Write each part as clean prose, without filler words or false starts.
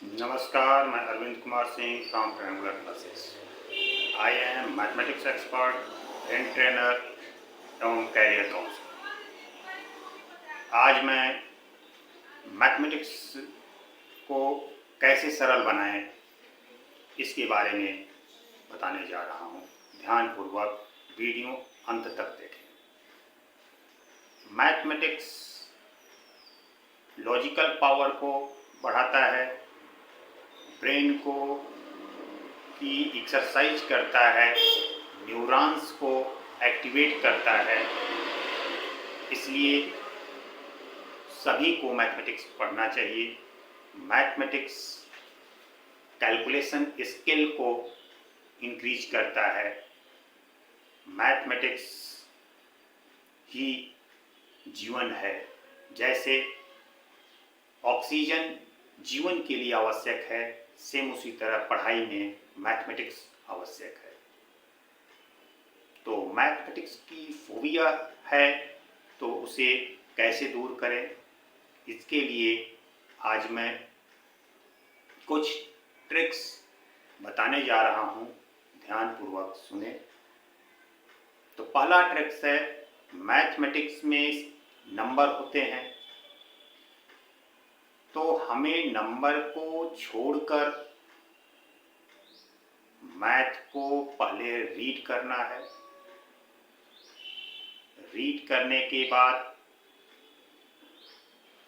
नमस्कार, मैं Arvind Kumar Singh from triangular classes. I am mathematics expert and trainer एवं कैरियर काउंसलर। आज मैं मैथमेटिक्स को कैसे सरल बनाएं इसके बारे में बताने जा रहा हूं। ध्यानपूर्वक वीडियो अंत तक देखें। मैथमेटिक्स लॉजिकल पावर को बढ़ाता है, ब्रेन को की एक्सरसाइज करता है, न्यूरॉन्स को एक्टिवेट करता है। इसलिए सभी को मैथमेटिक्स पढ़ना चाहिए। मैथमेटिक्स कैलकुलेशन स्किल को इंक्रीज करता है। मैथमेटिक्स ही जीवन है। जैसे ऑक्सीजन जीवन के लिए आवश्यक है, सेम उसी तरह पढ़ाई में मैथमेटिक्स आवश्यक है। तो मैथमेटिक्स की फोबिया है तो उसे कैसे दूर करें, इसके लिए आज मैं कुछ ट्रिक्स बताने जा रहा हूं। ध्यानपूर्वक सुने। तो पहला ट्रिक्स है, मैथमेटिक्स में नंबर होते हैं तो हमें नंबर को छोड़कर मैथ को पहले रीड करना है। रीड करने के बाद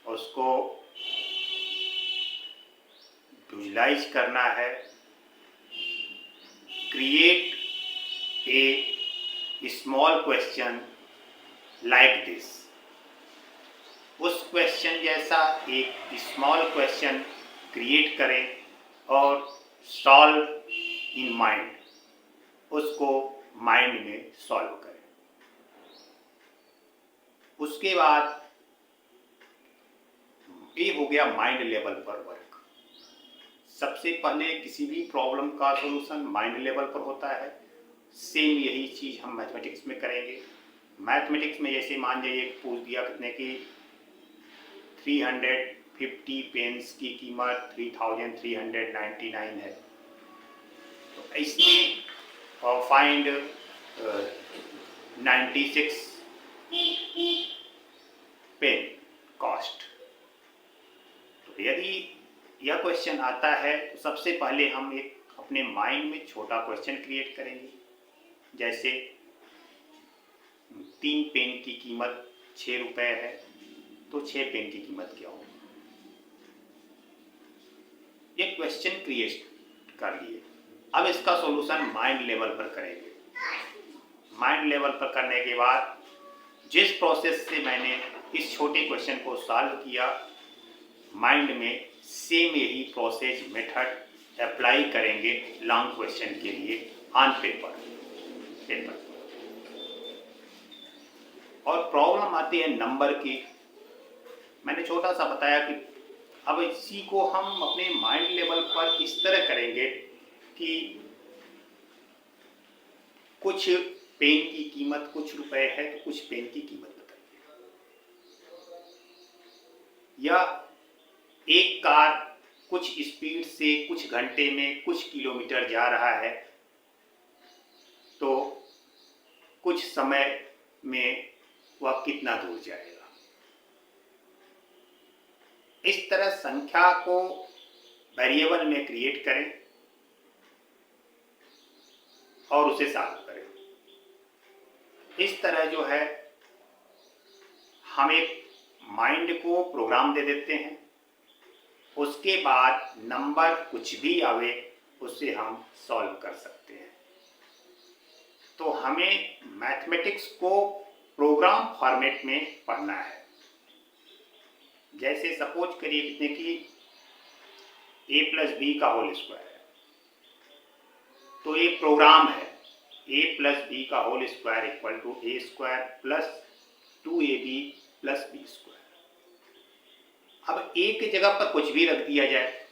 उसको विजुलाइज करना है। Create a small question like this. उस क्वेश्चन जैसा एक स्मॉल क्वेश्चन क्रिएट करें और सॉल्व इन माइंड, उसको माइंड में सॉल्व करें। उसके बाद ये हो गया माइंड लेवल पर वर्क। सबसे पहले किसी भी प्रॉब्लम का सॉल्यूशन माइंड लेवल पर होता है। सेम यही चीज हम मैथमेटिक्स में करेंगे। मैथमेटिक्स में जैसे मान जाइए पूछ दिया कितने की 350 पेन्स की कीमत 3399 है, तो इसमें फाइंड 96 पेन कॉस्ट। तो यदि यह क्वेश्चन आता है तो सबसे पहले हम एक अपने माइंड में छोटा क्वेश्चन क्रिएट करेंगे। जैसे 3 पेन की कीमत 6 रुपए है, तो 6 पेन की कीमत क्या होगी। ये क्वेश्चन क्रिएट कर लिए। अब इसका सॉल्यूशन माइंड लेवल पर करेंगे। माइंड लेवल पर करने के बाद जिस प्रोसेस से मैंने इस छोटे क्वेश्चन को सॉल्व किया, माइंड में सेम यही प्रोसेस मेथड अप्लाई करेंगे लॉन्ग क्वेश्चन के लिए ऑन पेपर। और प्रॉब्लम आती है नंबर की। मैंने छोटा सा बताया कि अब इसी को हम अपने माइंड लेवल पर इस तरह करेंगे कि कुछ पेन की कीमत कुछ रुपए है तो कुछ पेन की कीमत बताइए। या एक कार कुछ स्पीड से कुछ घंटे में कुछ किलोमीटर जा रहा है, तो कुछ समय में वह कितना दूर जाएगा। इस तरह संख्या को वेरिएबल में क्रिएट करें और उसे सॉल्व करें। इस तरह जो है हम एक माइंड को प्रोग्राम दे देते हैं। उसके बाद नंबर कुछ भी आवे उससे हम सॉल्व कर सकते हैं। तो हमें मैथमेटिक्स को प्रोग्राम फॉर्मेट में पढ़ना है। जैसे सपोज करिए कितने की a प्लस बी का होल स्क्वायर है, तो एक प्रोग्राम है a प्लस बी का whole square equal to A square plus 2ab plus B square. अब a की जगह पर कुछ भी रख दिया जाए,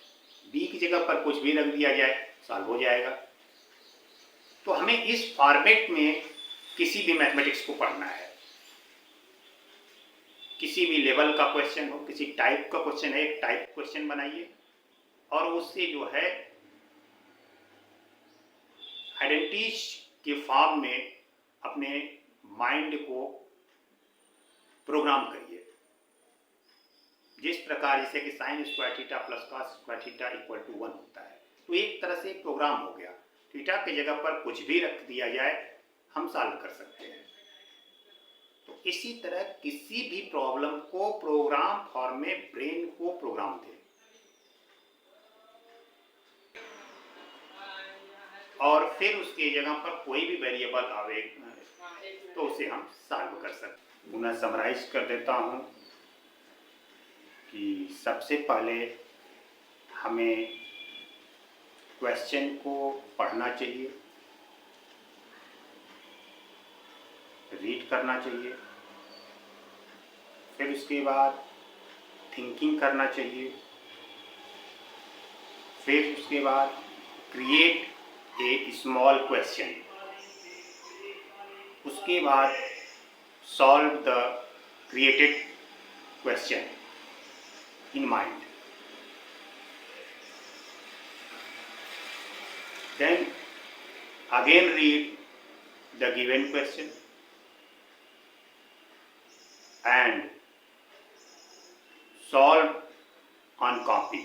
b की जगह पर कुछ भी रख दिया जाए, सॉल्व हो जाएगा। तो हमें इस फॉर्मेट में किसी भी मैथमेटिक्स को पढ़ना है। किसी भी लेवल का क्वेश्चन हो, किसी टाइप का क्वेश्चन है, एक टाइप क्वेश्चन बनाइए और उससे जो है आइडेंटिटीज के फॉर्म में अपने माइंड को प्रोग्राम करिए। जिस प्रकार जैसे कि sine square theta plus cos square theta equal to 1 होता है, तो एक तरह से प्रोग्राम हो गया। थीटा की जगह पर कुछ भी रख दिया जाए, हम सॉल्व कर सकते हैं। तो इसी तरह किसी भी प्रॉब्लम को प्रोग्राम फॉर्म में ब्रेन को प्रोग्राम दें और फिर उसके जगह पर कोई भी वेरिएबल आवे तो उसे हम सॉल्व कर सकते हैं। पुनः समराइज कर देता हूं कि सबसे पहले हमें क्वेश्चन को पढ़ना चाहिए, रीड करना चाहिए, फिर उसके बाद थिंकिंग करना चाहिए, फिर उसके बाद क्रिएट ए स्मॉल क्वेश्चन, उसके बाद solve the created question in mind. Then again read the given question and solve on copy.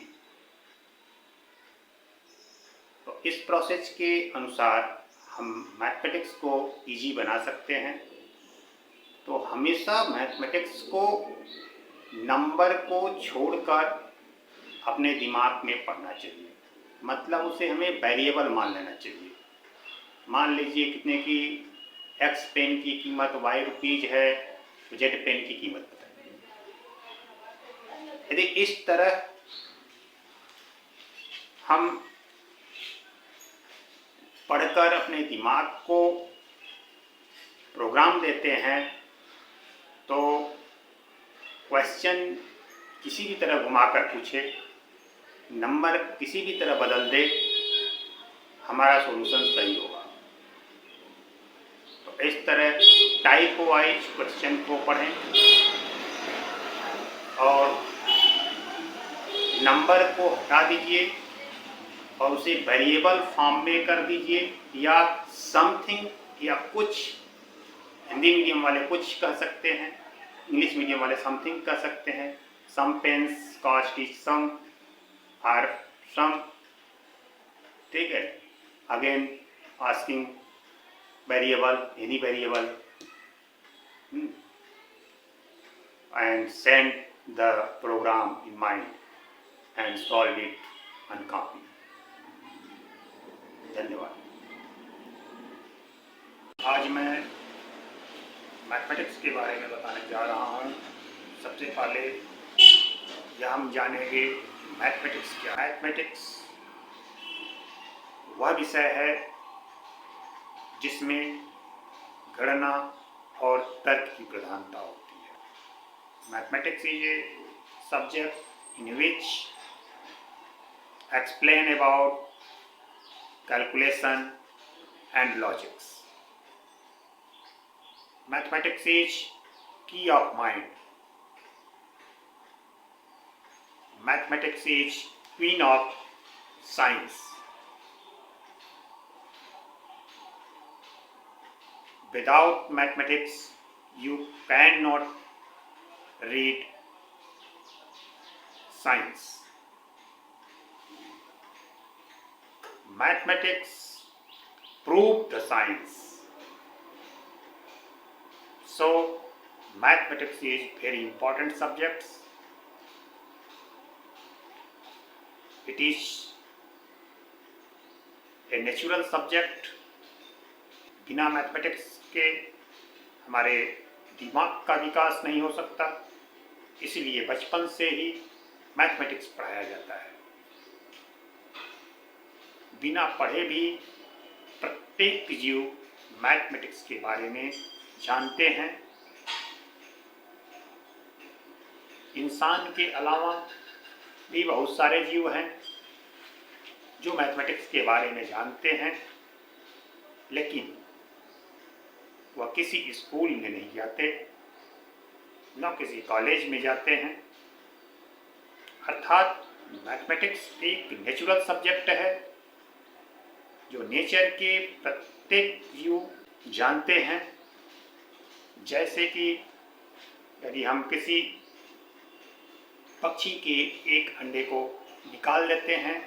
तो इस प्रोसेस के अनुसार हम मैथमेटिक्स को इजी बना सकते हैं। तो हमेशा मैथमेटिक्स को नंबर को छोड़कर अपने दिमाग में पढ़ना चाहिए, मतलब उसे हमें वेरिएबल मान लेना चाहिए। मान लीजिए कितने की एक्स पेन की कीमत वाई रुपीज है, तो जेड पेन की कीमत बताइए। यदि इस तरह हम पढ़कर अपने दिमाग को प्रोग्राम देते हैं तो क्वेश्चन किसी भी तरह घुमाकर पूछे, नंबर किसी भी तरह बदल दे, हमारा सॉल्यूशन सही होगा। तो इस तरह टाइप वाइज क्वेश्चन को पढ़ें और नंबर को हटा दीजिए और उसे वेरिएबल फॉर्म में कर दीजिए, या समथिंग या कुछ, हिंदी मीडियम वाले कुछ कह सकते हैं, इंग्लिश मीडियम वाले समथिंग कह सकते हैं। Sum pens cost is sum or sum, ठीक है। Again asking variable, any variable, and send the program in mind and solve it on copy. धन्यवाद। आज मैं मैथमेटिक्स के बारे में बताने जा रहा हूँ। सबसे पहले यह हम जानेंगे मैथमेटिक्स क्या है। मैथमेटिक्स वह विषय है जिसमें गणना और तर्क की प्रधानता होती है। Mathematics is a subject in which explain about calculation and logics. Mathematics is key of mind. Mathematics is queen of science. Without mathematics, you cannot read science. Mathematics prove the science. So mathematics is very important subject. It is a natural subject. बिना mathematics के हमारे दिमाग का विकास नहीं हो सकता, इसलिए बचपन से ही मैथमेटिक्स पढ़ाया जाता है। बिना पढ़े भी प्रत्येक जीव मैथमेटिक्स के बारे में जानते हैं। इंसान के अलावा भी बहुत सारे जीव हैं जो मैथमेटिक्स के बारे में जानते हैं, लेकिन वह किसी स्कूल में नहीं जाते, न किसी कॉलेज में जाते हैं। अर्थात मैथमेटिक्स एक नेचुरल सब्जेक्ट है जो नेचर के प्रत्येक जीव जानते हैं। जैसे कि यदि हम किसी पक्षी के एक अंडे को निकाल देते हैं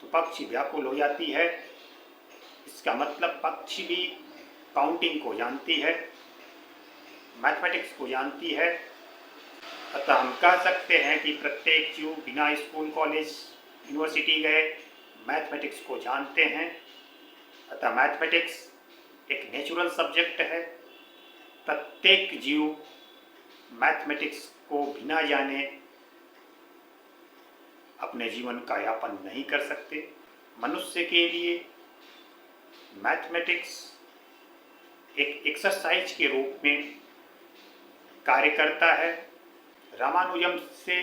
तो पक्षी व्याकुल हो जाती है। इसका मतलब पक्षी भी काउंटिंग को जानती है, मैथमेटिक्स को जानती है। अतः हम कह सकते हैं कि प्रत्येक जीव बिना स्कूल, कॉलेज, यूनिवर्सिटी गए मैथमेटिक्स को जानते हैं। अतः मैथमेटिक्स एक नेचुरल सब्जेक्ट है। प्रत्येक जीव मैथमेटिक्स को बिना जाने अपने जीवन का यापन नहीं कर सकते। मनुष्य के लिए मैथमेटिक्स एक एक्सरसाइज के रूप में कार्य करता है। रामानुजम से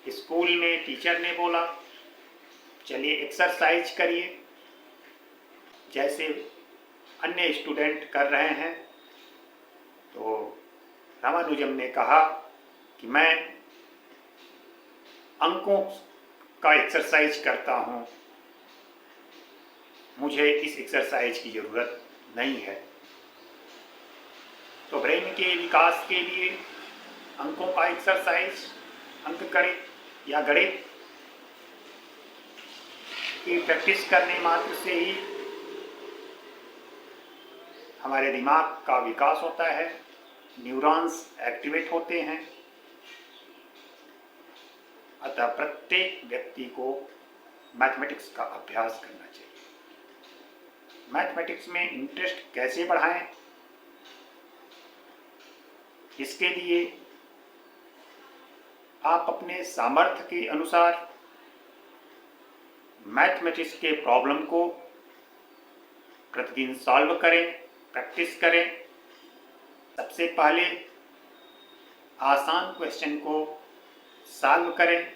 स्कूल में टीचर ने बोला, चलिए एक्सरसाइज करिए, जैसे अन्य स्टूडेंट कर रहे हैं। तो रामानुजम ने कहा कि मैं अंकों का एक्सरसाइज करता हूँ, मुझे इस एक्सरसाइज की ज़रूरत नहीं है। तो ब्रेन के विकास के लिए अंकों का एक्सरसाइज, अंकगणित या गणित की प्रैक्टिस करने मात्र से ही हमारे दिमाग का विकास होता है, न्यूरॉन्स एक्टिवेट होते हैं। अतः प्रत्येक व्यक्ति को मैथमेटिक्स का अभ्यास करना चाहिए। मैथमेटिक्स में इंटरेस्ट कैसे बढ़ाएं? इसके लिए आप अपने सामर्थ्य के अनुसार मैथमेटिक्स के प्रॉब्लम को प्रतिदिन सॉल्व करें, प्रैक्टिस करें। सबसे पहले आसान क्वेश्चन को सॉल्व करें।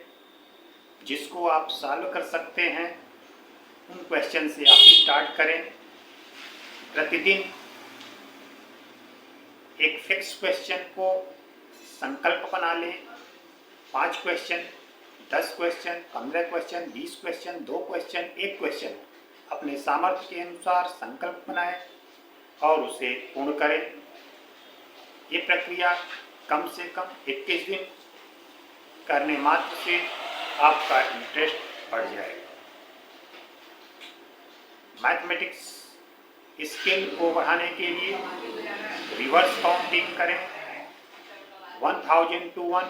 जिसको आप सॉल्व कर सकते हैं उन क्वेश्चन से आप स्टार्ट करें। प्रतिदिन एक फिक्स क्वेश्चन को संकल्प बना लें। 5 question, 10 question, 15 question, 20 question, 2 question, 1 question अपने सामर्थ्य के अनुसार संकल्प बनाएं और उसे पूर्ण करें। ये प्रक्रिया कम से कम 21 दिन करने मात्र से आपका इंटरेस्ट बढ़ जाएगा। मैथमेटिक्स स्किल को बढ़ाने के लिए रिवर्स काउंटिंग करें 1000 to 1।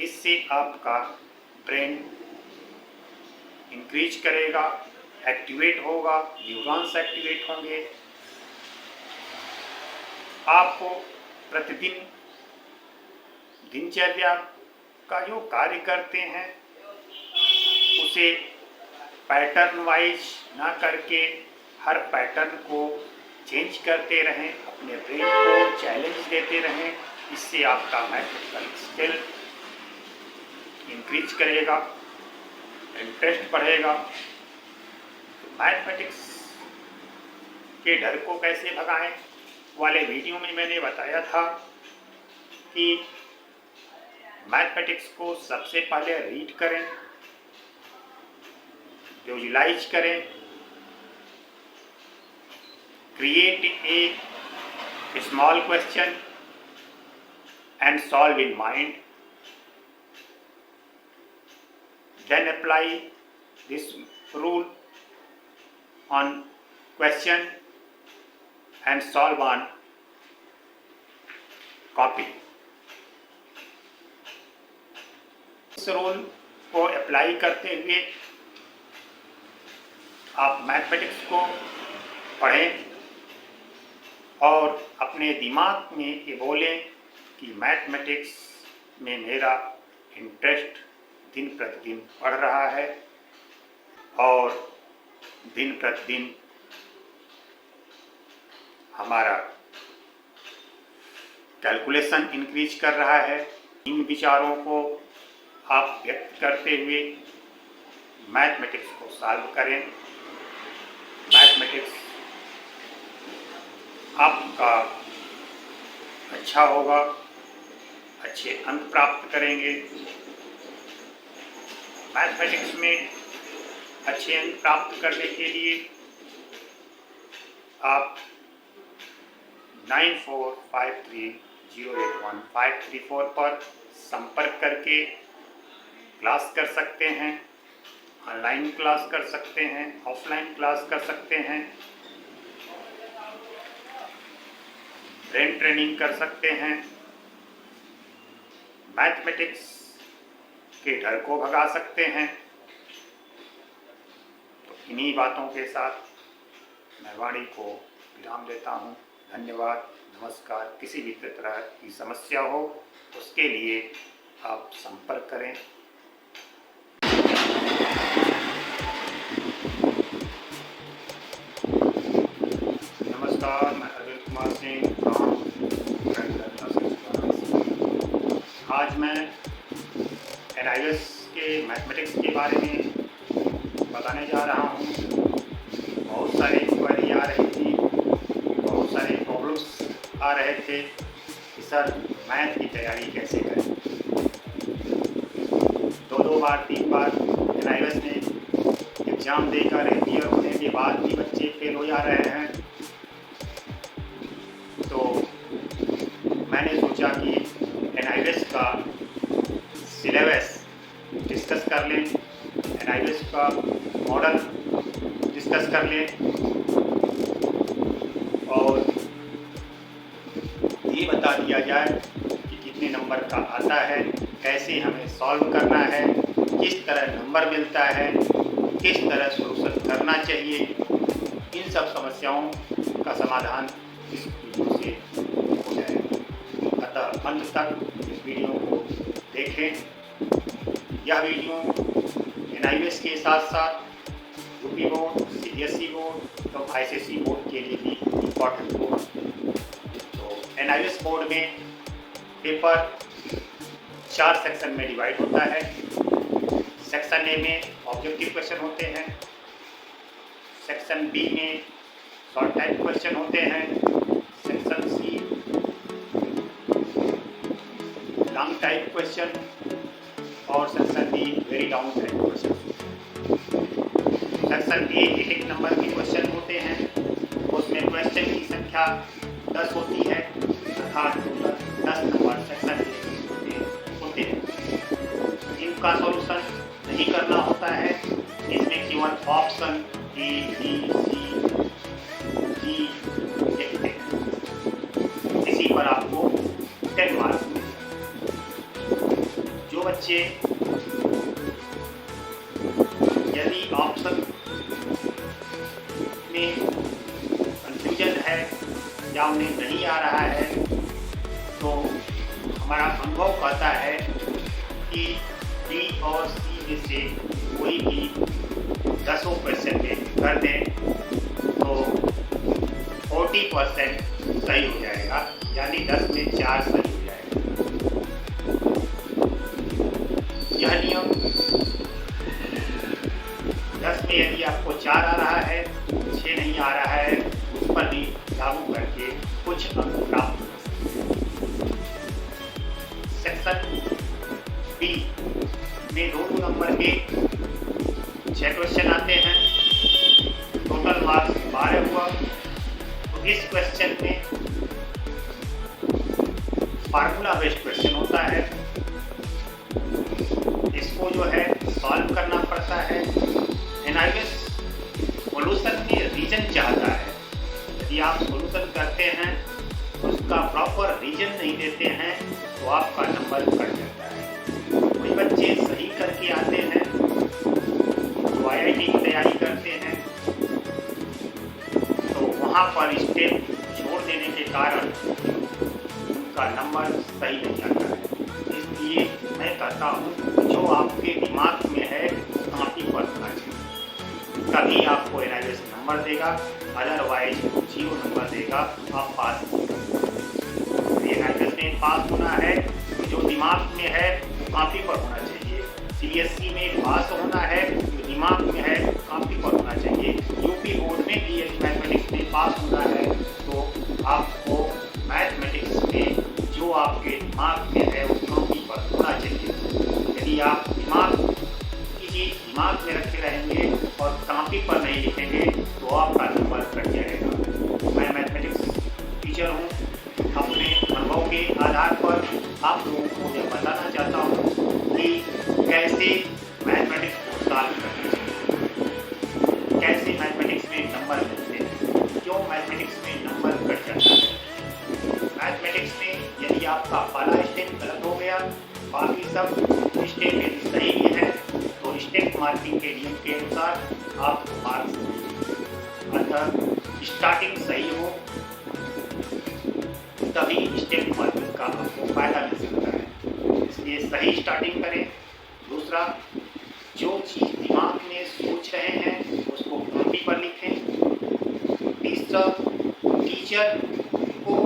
इससे आपका ब्रेन इंक्रीज करेगा, एक्टिवेट होगा, न्यूरॉन्स एक्टिवेट होंगे। आपको प्रतिदिन दिनचर्या का जो कार्य करते हैं उसे पैटर्न वाइज ना करके हर पैटर्न को चेंज करते रहें, अपने ब्रेन को चैलेंज देते रहें। इससे आपका मैथमेटिकल स्किल इंक्रीज करेगा, इंटरेस्ट बढ़ेगा। तो मैथमेटिक्स के डर को कैसे भगाएं वाले वीडियो में मैंने बताया था कि मैथमेटिक्स को सबसे पहले रीड करें, विजुलाइज करें, create a small question and solve in mind, then apply this rule on question and solve on copy। इस रूल को अप्लाई करते हुए आप मैथमेटिक्स को पढ़ें और अपने दिमाग में ये बोलें कि मैथमेटिक्स में मेरा इंटरेस्ट दिन प्रतिदिन बढ़ रहा है और दिन प्रतिदिन हमारा कैलकुलेशन इंक्रीज कर रहा है। इन विचारों को आप व्यक्त करते हुए मैथमेटिक्स को सॉल्व करें। मैथमेटिक्स आपका अच्छा होगा, अच्छे अंक प्राप्त करेंगे। मैथमेटिक्स में अच्छे अंक प्राप्त करने के लिए आप 9453081534 पर संपर्क करके क्लास कर सकते हैं। ऑनलाइन क्लास कर सकते हैं, ऑफलाइन क्लास कर सकते हैं, ब्रेन ट्रेनिंग कर सकते हैं। मैथमेटिक्स के डर को भगा सकते हैं। तो इन्हीं बातों के साथ मैं वाणी को विराम देता हूँ। धन्यवाद, नमस्कार। किसी भी तरह की समस्या हो उसके लिए आप संपर्क करें। नमस्कार, मैं अनिल कुमार सिंह। आज मैं NIOS के मैथमेटिक्स के बारे में बताने जा रहा हूँ। बहुत सारे इंक्वायरी आ रही थी, बहुत सारे प्रॉब्लम्स आ रहे थे कि सर मैथ की तैयारी कैसे करें। 2 बार 3 बार NIOS ने एग्ज़ाम देकर क्लियर होने के बाद भी बच्चे फेल हो जा रहे हैं। तो मैंने सोचा कि NIOS का सिलेबस डिस्कस कर लें, NIOS का मॉडल डिस्कस कर लें और ये बता दिया जाए कि कितने नंबर का आता है, कैसे हमें सॉल्व करना है, किस तरह नंबर मिलता है, किस तरह सॉल्यूशन करना चाहिए। इन सब समस्याओं का समाधान इस वीडियो से हो जाएगा। अतः अंत तक इस वीडियो को देखें। यह वीडियो NIOS के साथ साथ UP बोर्ड, CBSE बोर्ड और ICSE बोर्ड के लिए भी इम्पॉर्टेंट होगा। तो NIOS बोर्ड में पेपर 4 सेक्शन में डिवाइड होता है। सेक्शन A में ऑब्जेक्टिव क्वेश्चन होते हैं, सेक्शन B में शॉर्ट टाइप क्वेश्चन होते हैं, section C long type question और section D very long type question. Section A एक नंबर के क्वेश्चन होते हैं, उसमें क्वेश्चन की संख्या 10 होती है, अर्थात 10 नंबर सेक्शन A होते हैं। इनका सॉल्यूशन नहीं करना होता है, इसमें केवल option A, B, C, D लिखते हैं। इसी पर आपको 10 मार्क्स मिलेंगे। जो बच्चे यदि ऑप्शन में कंफ्यूजन है या उन्हें नहीं आ रहा है, तो हमारा अनुभव कहता है कि B और C में से कोई भी 10 क्वेश्चन में कर दें तो 40% सही हो जाएगा, यानी 10 में 4 सही हो जाएगा। यह नियम 10 में यदि आपको 4 आ रहा है, 6 नहीं आ रहा है, उस पर भी लागू करके कुछ अंक प्राप्त हो सकते हैं। सेक्शन B में 2 नंबर के 6 क्वेश्चन आते हैं, टोटल मार्क्स 12 हुआ। तो इस क्वेश्चन में फार्मूला बेस्ड क्वेश्चन होता है, इसको जो है सॉल्व करना पड़ता है। NIOS सॉल्यूशन में रीजन चाहता है। यदि आप सॉल्यूशन करते हैं, उसका प्रॉपर रीजन नहीं देते हैं, तो आपका नंबर कट जाता है। कोई बच्चे सही करके आते हैं, जो IIT की तैयारी करते हैं, तो वहाँ पर स्टेप छोड़ देने के कारण उनका नंबर सही नहीं आता है। इसलिए मैं कहता हूँ जो आपके दिमाग में है कॉपी पर होना चाहिए, तभी आपको NIOS नंबर देगा, अदरवाइज 0 नंबर देगा, आप पास नहीं कर सकते। NIOS में पास होना है तो जो दिमाग में है कॉपी पर होना चाहिए। CBSE में पास होना है जो दिमाग में है कॉपी पर होना चाहिए। UP बोर्ड में भी यदि मैथमेटिक्स में पास होना है तो आपको मैथमेटिक्स में जो आपके दिमाग में है वो कॉपी पर होना चाहिए। यदि आप दिमाग की चीज़ दिमाग में रखे रहेंगे और कॉपी पर नहीं लिखेंगे तो आपका नंबर कट जाएगा। मैं मैथमेटिक्स टीचर हूँ, अपने अनुभव के आधार पर आप लोगों को यह बताना चाहता हूँ कि कैसे मैथमेटिक्स को सॉल्व करना चाहिए, कैसे मैथमेटिक्स में नंबर मिलते हैं, क्यों मैथमेटिक्स में नंबर कट जाता है। मैथमेटिक्स में यदि आपका पहला स्टेप गलत हो गया, बाकी सब स्टेप यदि सही भी है तो स्टेप मार्किंग के नियम के अनुसार आपको मार्क्स मिलेंगे। अतः स्टार्टिंग सही हो तभी स्टेप मार्किंग का आपको फायदा मिल सकता है, इसलिए सही स्टार्टिंग करें। दूसरा, जो चीज़ दिमाग में सोच रहे हैं उसको कॉपी पर लिखें। तीसरा, टीचर को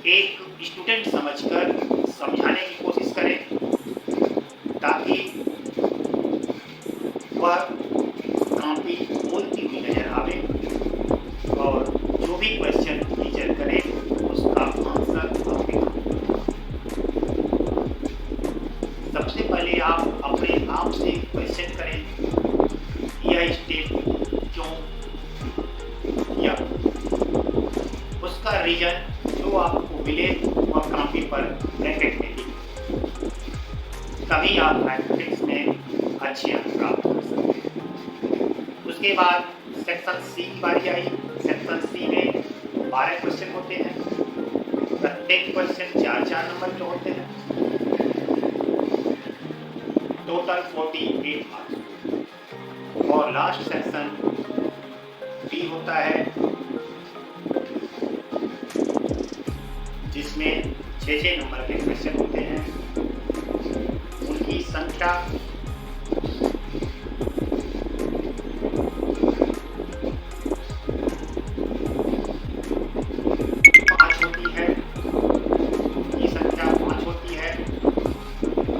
एक स्टूडेंट समझकर समझाने की कोशिश करें ताकि वह कॉपी बोलती हुई नजर आवे और जो भी क्वेश्चन टीचर करे उसका आंसर कॉपी। सबसे पहले आप अपने आप से क्वेश्चन करें, यह स्टेप क्यों किया, उसका रीजन जो आपको मिले वह कॉपी पर ब्रैकेट में लिखें, तभी आप मैथमेटिक्स में अच्छे अंक प्राप्त कर सकते हैं। उसके बाद सेक्शन सी की बारी आई। सेक्शन सी में 12 क्वेश्चन होते हैं, प्रत्येक क्वेश्चन 4-4 नंबर के होते हैं, टोटल 48 मार्क्स। और लास्ट सेक्शन डी होता है जिसमें 6-6 नंबर के क्वेश्चन होते हैं, उनकी संख्या 5 होती है। ये संख्या 5 होती है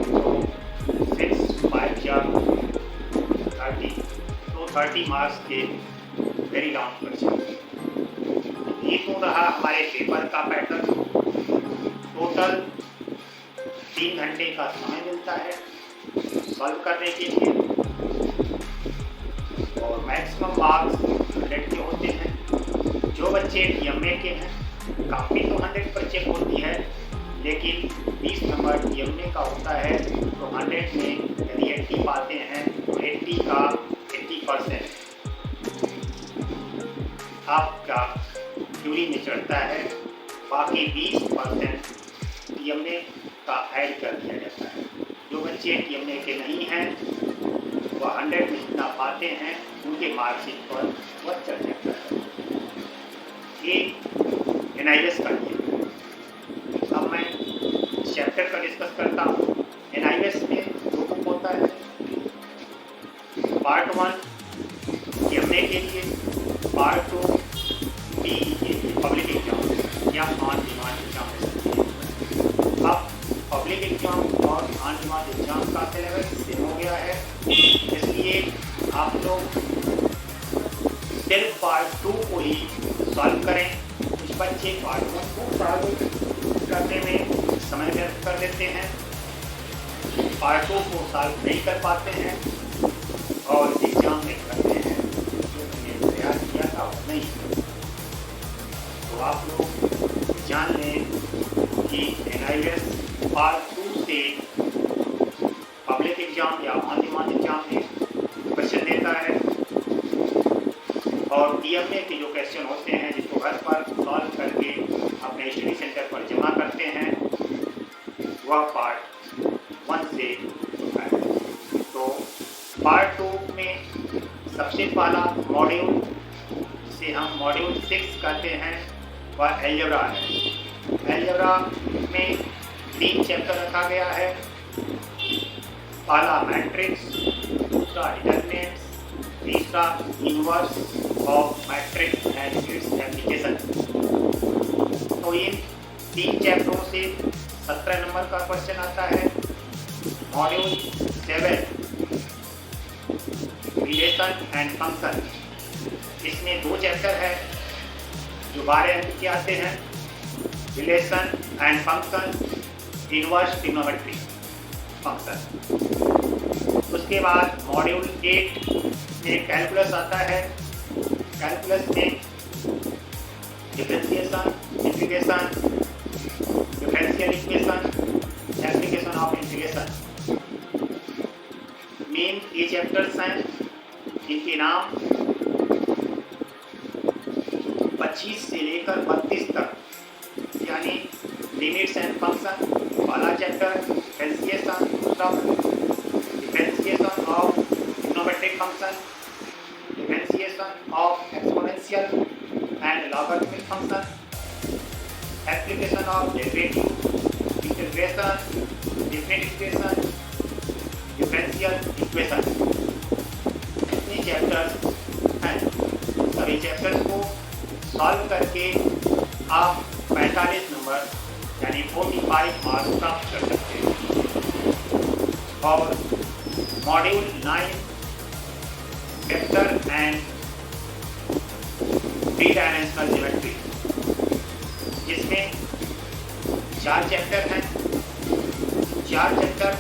तो 6, 5 या 30, तो 30 मार्क्स के वेरी लॉन्ग क्वेश्चन। ये तो रहा हमारे पेपर का पैटर्न। टोटल 3 घंटे का समय मिलता है सॉल्व करने के लिए और मैक्सिमम मार्क्स 100 के होते हैं। जो बच्चे DMA के हैं, काफ़ी तो 100 पर चेक होती है, लेकिन 20 नंबर DMA का होता है तो 100 में यदि 80 पाते हैं तो 80 का 80% आपका थ्योरी में चढ़ता है, बाकी 20% DMA का ऐड कर दिया जाता है। जो बच्चे DMA के नहीं हैं वह 100 में जितना पाते हैं उनके मार्कशीट पर वह चढ़ जाता है। ये NIS का नियम। अब मैं चैप्टर का डिस्कस करता हूँ। NIS में 2 बुक होता है, पार्ट 1 DMA के लिए, पार्ट 2 PE के लिए, पब्लिक एग्जाम या ऑन डिमांड एग्जाम। अब पब्लिक एग्जाम और ऑन डिमांड एग्जाम का सिलेबस सेम हो गया है, इसलिए आप लोग सिर्फ पार्ट 2 को ही सॉल्व करें। कुछ बच्चे पार्ट 1 को सॉल्व करने में समय व्यर्थ कर देते हैं, पार्ट 2 को सॉल्व नहीं कर पाते हैं और एग्जाम में करते हैं जो हमने तैयार किया था वो नहीं। तो आप लोग जान लें कि NIS पार्ट 2 से पब्लिक एग्जाम या ऑन डिमांड एग्जाम में क्वेश्चन देता है और DMA के जो क्वेश्चन होते हैं जिसको घर पर सॉल्व करके अपने स्टडी सेंटर पर जमा करते हैं वह पार्ट 1 से होता है। तो पार्ट 2 में सबसे पहला मॉड्यूल जिसे हम मॉड्यूल 6 कहते हैं वह एलजेब्रा है। एलजेब्रा में 3 चैप्टर रखा गया है। पहला मैट्रिक्स, दूसरा डिटरमिनेंट्स, तीसरा inverse of matrix and its application. तो ये 3 चैप्टरों से 17 नंबर का क्वेश्चन आता है। मॉड्यूल 7 रिलेशन एंड फंक्शन, इसमें 2 चैप्टर है जो 12 अंक के आते हैं। Relation and function, inverse trigonometry function. उसके बाद मॉड्यूल 8 में कैलकुलस आता है। कैलकुलस में differentiation, integration, differential equation, application of integration main ये चैप्टर्स हैं। इनके नाम 25 से लेकर 32 तक, यानी लिमिट्स एंड फंक्शन वाला चैप्टर, डिफरेंशिएशन, दूसरा differentiation of trigonometric function, differentiation of exponential and logarithmic function, application of derivative, integration, different equation, differential equation. इतने चैप्टर्स हैं। सभी चैप्टर्स को सॉल्व करके आप 45 नंबर यानी 45 मार्क्स प्राप्त कर सकते हैं। और module 9 vector and three dimensional geometry, जिसमें 4 चैप्टर हैं। 4 चैप्टर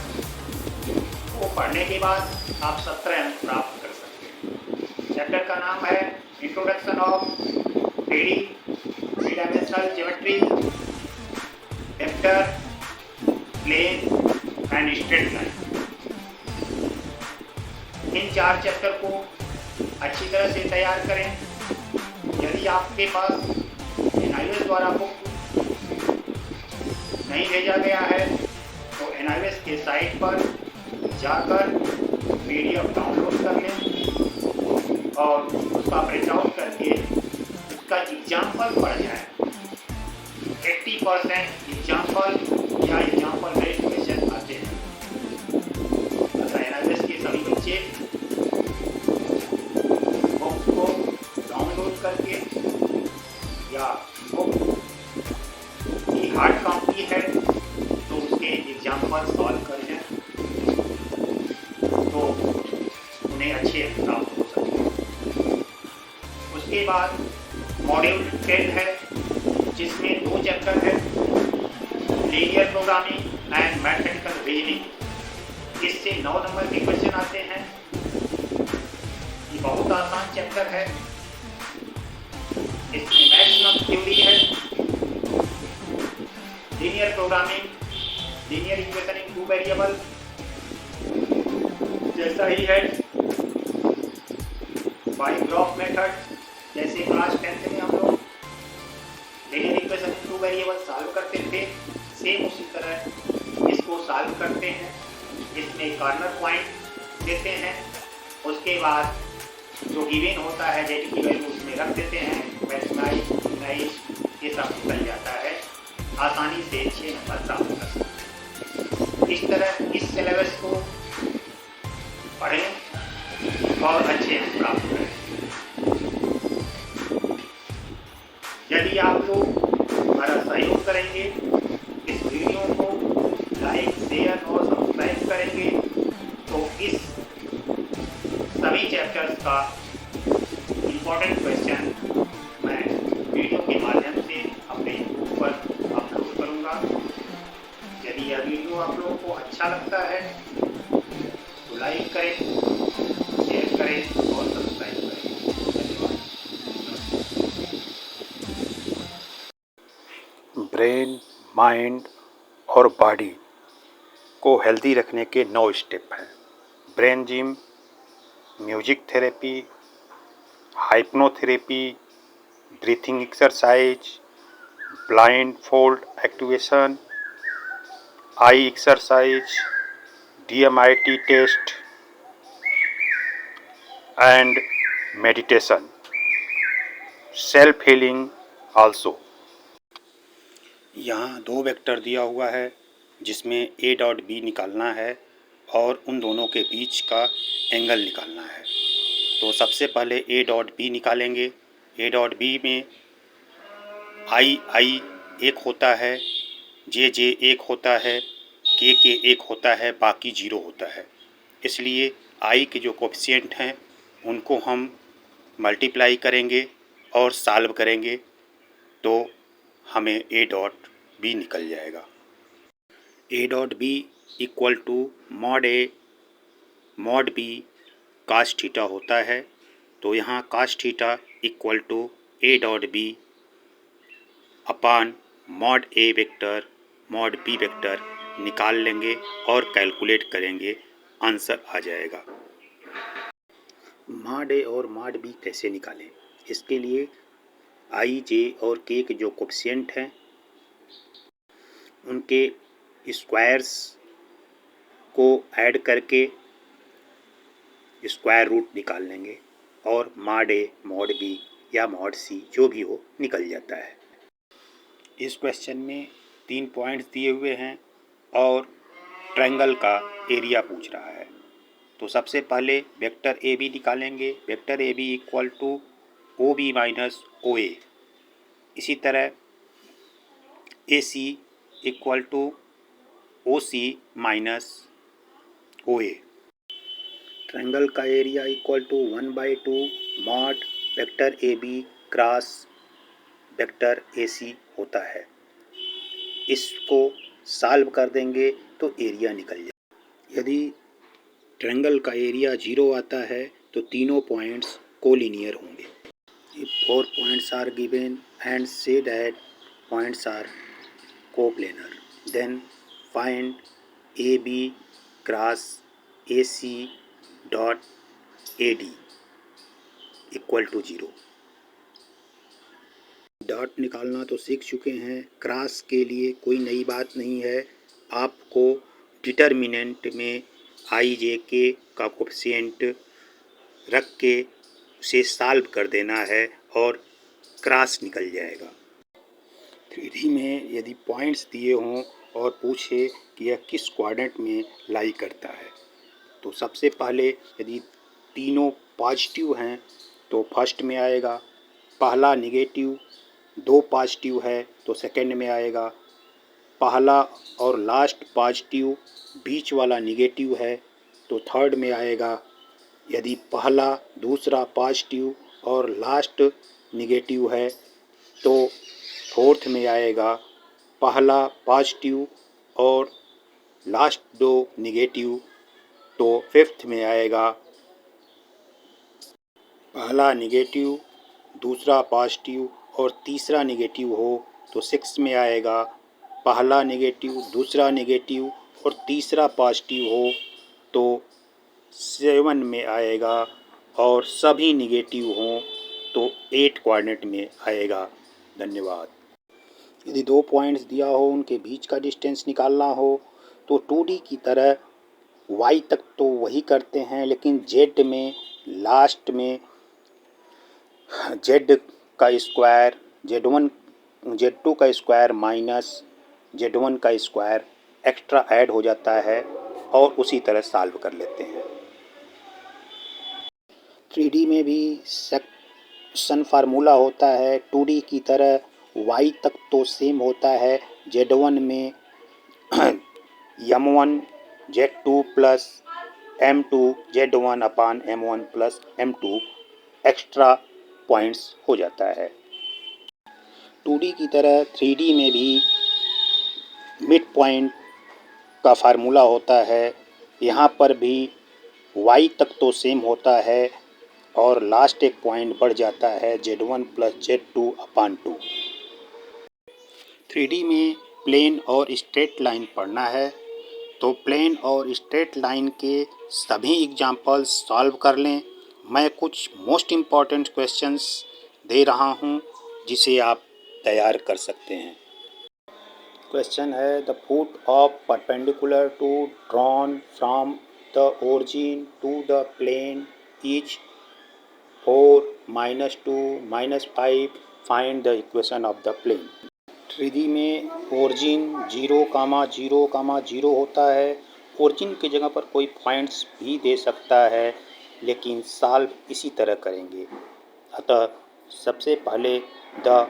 को पढ़ने के बाद आप 17 अंक प्राप्त कर सकते हैं। चैप्टर का नाम है introduction of three dimensional geometry, vector, plane and straight line. इन 4 चैप्टर को अच्छी तरह से तैयार करें। यदि आपके पास NIOS द्वारा बुक नहीं भेजा गया है तो NIOS के साइट पर जाकर PDF डाउनलोड कर लें और उसका प्रिंट आउट करके उसका एग्जाम्पल पढ़ जाए। 80% एग्जाम्पल या एग्जाम्पल बेस्ड क्वेश्चन आते हैं। अगर NIOS के सभी बच्चे बुक्स को डाउनलोड करके या बुक की हार्ड कॉपी है तो उसके एग्जाम्पल सॉल्व कर जाए तो उन्हें अच्छे प्राप्त हो सकते हैं। उसके बाद मॉड्यूल 10 है, जिसमें 2 चैप्टर है, linear programming and mathematical reasoning. इससे 9 नंबर के क्वेश्चन आते हैं। ये बहुत आसान चैप्टर है। इसमें मैक्सिमम थ्योरी है, linear programming, linear equation in 2 variable जैसा ही है, बाई ग्राफ मेथड जैसे क्लास 10th में हम लोग linear equation in 2 variable solve करते थे, सेम उसी तरह इसको सॉल्व करते हैं। इसमें कॉर्नर पॉइंट देते हैं, उसके बाद जो गिवन होता है जेड की वैल्यू उसमें रख देते हैं, मैक्सिमाइज मिनिमाइज ये सब निकल जाता है। आसानी से 6 नंबर प्राप्त कर सकते हैं। इस तरह इस सिलेबस को पढ़ें और अच्छे अंक प्राप्त करें। यदि आप लोग हमारा सहयोग करेंगे, इस वीडियो को लाइक, शेयर और सब्सक्राइब करेंगे तो इस सभी चैप्टर्स का इम्पोर्टेंट क्वेश्चन मैं वीडियो के माध्यम से अपने यूट्यूब पर अपलोड करूँगा। यदि यह वीडियो आप लोगों को अच्छा लगता है तो लाइक करें, शेयर करें और सब्सक्राइब करें। धन्यवाद। ब्रेन, माइंड और बॉडी को हेल्दी रखने के 9 स्टेप हैं। Brain gym, music therapy, hypnotherapy, breathing exercise, blind fold activation, eye exercise, DMIT test and meditation, self healing also. यहाँ 2 वेक्टर दिया हुआ है जिसमें A.B निकालना है और उन दोनों के बीच का एंगल निकालना है। तो सबसे पहले A.B निकालेंगे। A.B में I एक होता है, J एक होता है, K एक होता है, बाकी 0 होता है। इसलिए I के जो कोफिशिएंट हैं उनको हम मल्टीप्लाई करेंगे और सॉल्व करेंगे तो हमें A.B निकल जाएगा। A.B equal to mod A mod B cos theta होता है। तो यहाँ cos theta equal to A dot B upon mod A vector mod B vector निकाल लेंगे और कैलकुलेट करेंगे, आंसर आ जाएगा। मॉड ए और मॉड बी कैसे निकालें? इसके लिए आई जे और के जो कोफिशिएंट हैं उनके स्क्वायर्स को ऐड करके स्क्वायर रूट निकाल लेंगे और मॉड ए मॉड बी या मॉड सी जो भी हो निकल जाता है। इस क्वेश्चन में 3 पॉइंट्स दिए हुए हैं और ट्रायंगल का एरिया पूछ रहा है। तो सबसे पहले वेक्टर ए बी निकालेंगे। Vector A B equal to O B minus O A. इसी तरह A C equal to O C minus O A. Triangle का area equal to 1/2 mod vector A B cross vector A C होता है। इसको solve कर देंगे तो area निकल जाए। यदि ट्रायंगल का एरिया 0 आता है तो तीनों पॉइंट्स कोलिनियर होंगे। If 4 points are given and say that points are coplanar, then find AB cross AC dot AD equal to 0। Dot निकालना तो सीख चुके हैं, क्रॉस के लिए कोई नई बात नहीं है। आपको डिटर्मिनेंट में आई जे के का कोफिशिएंट रख के उसे सॉल्व कर देना है और क्रॉस निकल जाएगा। 3D में यदि पॉइंट्स दिए हों और पूछे कि यह किस क्वाड्रेंट में लाई करता है, तो सबसे पहले यदि तीनों पॉजिटिव हैं तो फर्स्ट में आएगा, पहला निगेटिव 2 पॉजिटिव है तो सेकंड में आएगा, पहला और लास्ट पॉजिटिव बीच वाला निगेटिव है तो थर्ड में आएगा, यदि पहला दूसरा पॉजिटिव और लास्ट निगेटिव है तो फोर्थ में आएगा, पहला पॉजिटिव और लास्ट 2 निगेटिव तो फिफ्थ में आएगा, पहला निगेटिव दूसरा पॉजिटिव और तीसरा निगेटिव हो तो सिक्स में आएगा, पहला निगेटिव दूसरा निगेटिव और तीसरा पॉजिटिव हो तो 7 में आएगा और सभी निगेटिव हों तो 8 क्वाड्रेंट में आएगा। धन्यवाद। यदि 2 पॉइंट्स दिया हो, उनके बीच का डिस्टेंस निकालना हो तो 2D की तरह y तक तो वही करते हैं, लेकिन z में लास्ट में z का स्क्वायर z1 z2 का स्क्वायर माइनस z1 का स्क्वायर एक्स्ट्रा ऐड हो जाता है और उसी तरह सॉल्व कर लेते हैं। 3D में भी सेक्शन फार्मूला होता है, 2D की तरह y तक तो सेम होता है। z1 में m1 z2 plus m2 z1 अपान m1 plus m2 extra points हो जाता है। 2D की तरह 3D में भी मिड पॉइंट का फार्मूला होता है। यहाँ पर भी y तक तो सेम होता है और लास्ट एक पॉइंट बढ़ जाता है z1 प्लस z2 अपान 2। 3D में प्लेन और स्ट्रेट लाइन पढ़ना है तो प्लेन और स्ट्रेट लाइन के सभी एग्जाम्पल्स सॉल्व कर लें। मैं कुछ मोस्ट इम्पॉर्टेंट क्वेश्चंस दे रहा हूं जिसे आप तैयार कर सकते हैं। क्वेश्चन है, the foot of perpendicular to drawn from the origin to the plane is 4 -2 -5 find the equation of the plane. 3D में ओरिजिन 0,0,0 होता है। ओरिजिन की जगह पर कोई पॉइंट्स भी दे सकता है, लेकिन सॉल्व इसी तरह करेंगे। अतः सबसे पहले the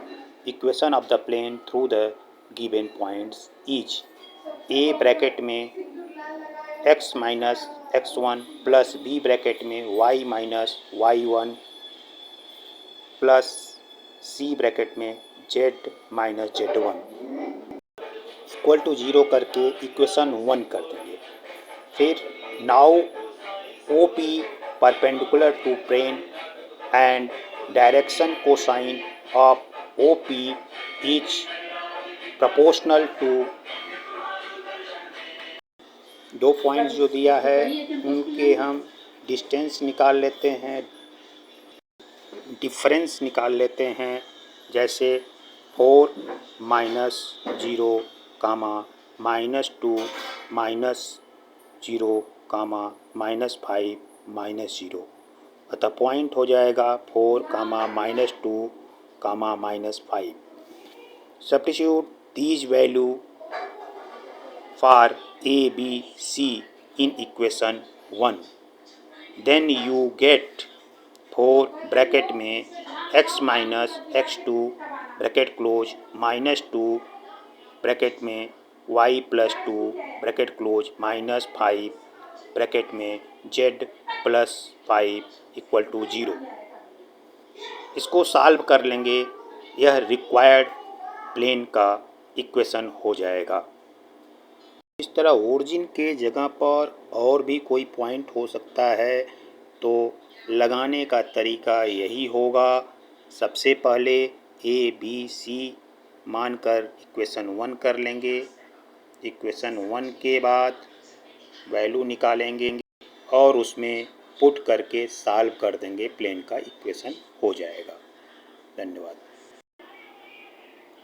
equation of the plane through the given points is A bracket में x minus x1 plus b bracket में y minus y1 plus c bracket में z minus z1 equal to 0 करके इक्वेशन 1 कर देंगे। फिर now OP perpendicular to plane and direction cosine of OP is proportional to दो points जो दिया है उनके हम डिस्टेंस निकाल लेते हैं, डिफरेंस निकाल लेते हैं। जैसे 4 माइनस 0 कामा -2 माइनस 0 कामा -5 माइनस 0, अतः पॉइंट हो जाएगा 4 कामा -2 कामा -5। Substitute these value for A, B, C in equation 1, then you get 4 bracket में x minus x2 bracket close -2 bracket में y plus 2 bracket close -5 bracket में z प्लस 5 इक्वल टू 0। इसको solve कर लेंगे, यह रिक्वायर्ड प्लेन का equation हो जाएगा। इस तरह ओरिजिन के जगह पर और भी कोई पॉइंट हो सकता है, तो लगाने का तरीका यही होगा। सबसे पहले ए बी सी मानकर इक्वेशन 1 कर लेंगे। इक्वेशन 1 के बाद वैल्यू निकालेंगे और उसमें पुट करके सॉल्व कर देंगे, प्लेन का इक्वेशन हो जाएगा। धन्यवाद।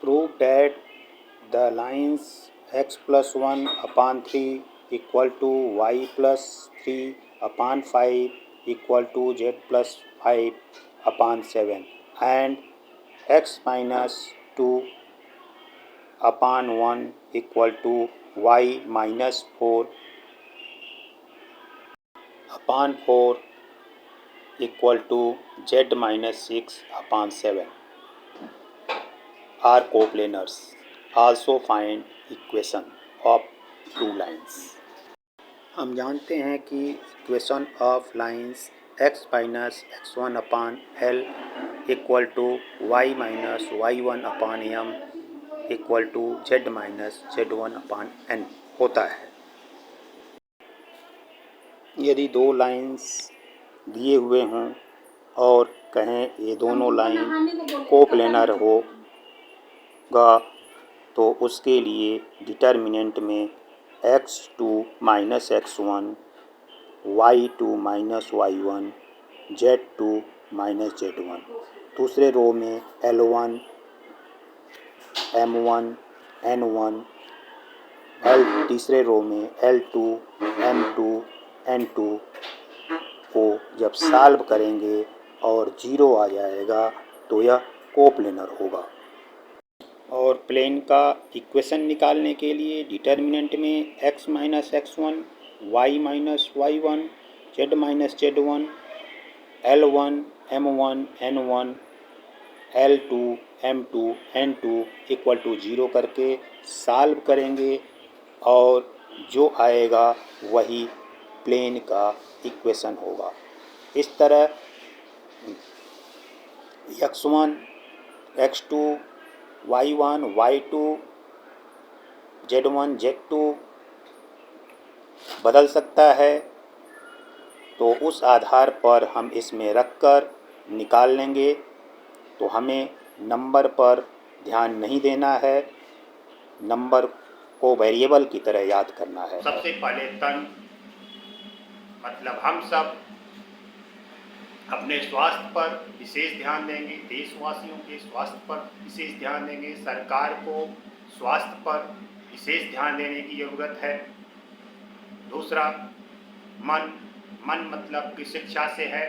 Prove that the lines x plus 1 upon 3 equal to y plus 3 upon 5 equal to z plus 5 upon 7 and x minus 2 upon 1 equal to y minus 4 upon 4 equal to z minus 6 upon 7 are coplanars. Also find equation of two lines. हम जानते हैं कि equation of lines x minus x1 upon L equal to y minus y1 upon m equal to z minus z1 upon n होता है। यदि दो lines दिए हुए हों और कहें ये दोनों लाइन कोप्लेनर होगा, तो उसके लिए डिटर्मिनेंट में x2 minus x1, y2 minus y1, z2 minus z1, दूसरे रो में L1, M1, N1, तीसरे रो में L2, M2, N2 को जब सॉल्व करेंगे और 0 आ जाएगा तो यह कोप्लेनर होगा। और प्लेन का इक्वेशन निकालने के लिए डिटर्मिनेंट में x minus x1, y minus y1, z minus z1, L1, M1, N1, L2, M2, N2 equal to 0 करके सॉल्व करेंगे और जो आएगा वही प्लेन का इक्वेशन होगा। इस तरह x1, x2, y1, y2, z1, z2 बदल सकता है, तो उस आधार पर हम इसमें रखकर निकाल लेंगे। तो हमें नंबर पर ध्यान नहीं देना है, नंबर को वेरिएबल की तरह याद करना है। सबसे पहले तन मतलब हम सब अपने स्वास्थ्य पर विशेष ध्यान देंगे, देशवासियों के स्वास्थ्य पर विशेष ध्यान देंगे, सरकार को स्वास्थ्य पर विशेष ध्यान देने की ज़रूरत है। दूसरा मन मतलब कि शिक्षा से है,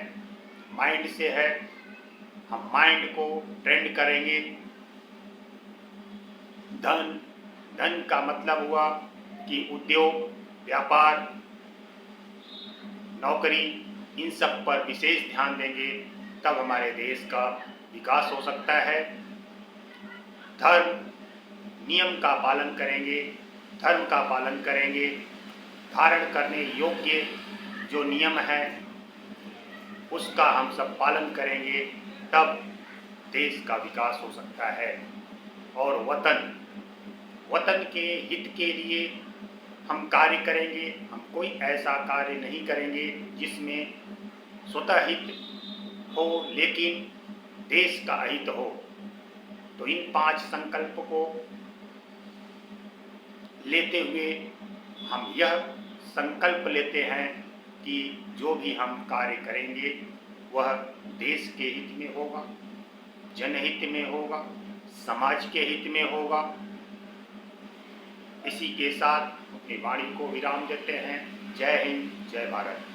माइंड से है, हम माइंड को ट्रेंड करेंगे। धन का मतलब हुआ कि उद्योग, व्यापार, नौकरी, इन सब पर विशेष ध्यान देंगे, तब हमारे देश का विकास हो सकता है। धर्म, नियम का पालन करेंगे, धर्म का पालन करेंगे, धारण करने योग्य जो नियम है उसका हम सब पालन करेंगे, तब देश का विकास हो सकता है। और वतन के हित के लिए हम कार्य करेंगे, हम कोई ऐसा कार्य नहीं करेंगे जिसमें स्वतः हित हो लेकिन देश का अहित हो। तो इन 5 संकल्प को लेते हुए हम यह संकल्प लेते हैं कि जो भी हम कार्य करेंगे वह देश के हित में होगा, जनहित में होगा, समाज के हित में होगा। इसी के साथ अपनी वाणी को विराम देते हैं। जय हिंद, जय भारत।